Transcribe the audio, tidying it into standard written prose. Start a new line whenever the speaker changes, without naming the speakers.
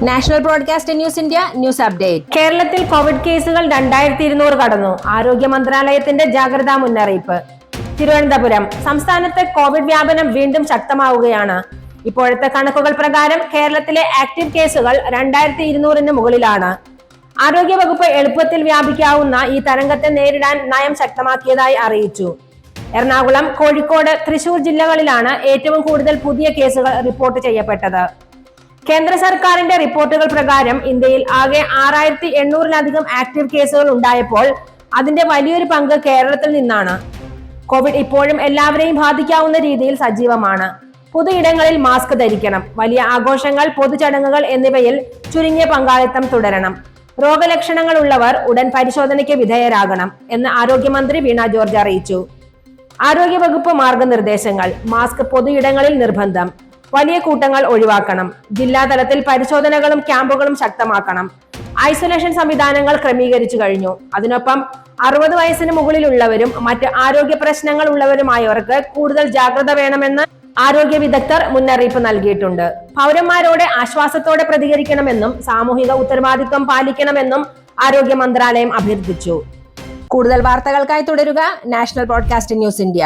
National broadcast news India news update.
കേരളത്തിൽ Covid കേസുകൾ 2200 കടന്നു. ആരോഗ്യ മന്ത്രാലയത്തിന്റെ ജാഗ്രതാ മുന്നറിയിപ്പ്. തിരുവനന്തപുരം. സംസ്ഥാനത്ത് കോവിഡ് വ്യാപനം വീണ്ടും ശക്തമാവുകയാണ്. ഇപ്പോഴത്തെ കണക്കുകൾ പ്രകാരം കേരളത്തിലെ ആക്റ്റീവ് കേസുകൾ 2200-ന് മുകളിലാണ്. ആരോഗ്യ വകുപ്പ് എളുപ്പത്തിൽ വ്യാപിക്കാവുന്ന ഈ തരംഗത്തെ നേരിടാൻ നയം ശക്തമാക്കിയതായി അറിയിച്ചു. എറണാകുളം, കോഴിക്കോട്, തൃശൂർ ജില്ലകളിലാണ് ഏറ്റവും കൂടുതൽ പുതിയ കേസുകൾ റിപ്പോർട്ട് ചെയ്യപ്പെട്ടത്. കേന്ദ്ര സർക്കാരിന്റെ റിപ്പോർട്ടുകൾ പ്രകാരം ഇന്ത്യയിൽ ആകെ 6800-ലധികം ആക്റ്റീവ് കേസുകൾ ഉണ്ടായപ്പോൾ അതിന്റെ വലിയൊരു പങ്ക് കേരളത്തിൽ നിന്നാണ്. കോവിഡ് ഇപ്പോഴും എല്ലാവരെയും ബാധിക്കാവുന്ന രീതിയിൽ സജീവമാണ്. പൊതുയിടങ്ങളിൽ മാസ്ക് ധരിക്കണം. വലിയ ആഘോഷങ്ങൾ, പൊതുചടങ്ങുകൾ എന്നിവയിൽ ചുരുങ്ങിയ പങ്കാളിത്തം തുടരണം. രോഗലക്ഷണങ്ങൾ ഉള്ളവർ ഉടൻ പരിശോധനയ്ക്ക് വിധേയരാകണം എന്ന് ആരോഗ്യമന്ത്രി വീണ ജോർജ് അറിയിച്ചു. ആരോഗ്യ വകുപ്പ് മാർഗനിർദ്ദേശങ്ങൾ. മാസ്ക് പൊതുയിടങ്ങളിൽ നിർബന്ധം. വലിയ കൂട്ടങ്ങൾ ഒഴിവാക്കണം. ജില്ലാതലത്തിൽ പരിശോധനകളും ക്യാമ്പുകളും ശക്തമാക്കണം. ഐസൊലേഷൻ സംവിധാനങ്ങൾ ക്രമീകരിച്ചു കഴിഞ്ഞു. അതിനൊപ്പം 60 വയസ്സിന് മുകളിലുള്ളവരും മറ്റ് ആരോഗ്യ പ്രശ്നങ്ങൾ ഉള്ളവരുമായവർക്ക് കൂടുതൽ ജാഗ്രത വേണമെന്ന് ആരോഗ്യ വിദഗ്ധർ മുന്നറിയിപ്പ് നൽകിയിട്ടുണ്ട്. പൗരന്മാരോട് ആശ്വാസത്തോടെ പ്രതികരിക്കണമെന്നും സാമൂഹിക ഉത്തരവാദിത്വം പാലിക്കണമെന്നും ആരോഗ്യ മന്ത്രാലയം അഭ്യർത്ഥിച്ചു.
കൂടുതൽ വാർത്തകൾക്കായി തുടരുക നാഷണൽ ബ്രോഡ്കാസ്റ്റ് ന്യൂസ് ഇന്ത്യ.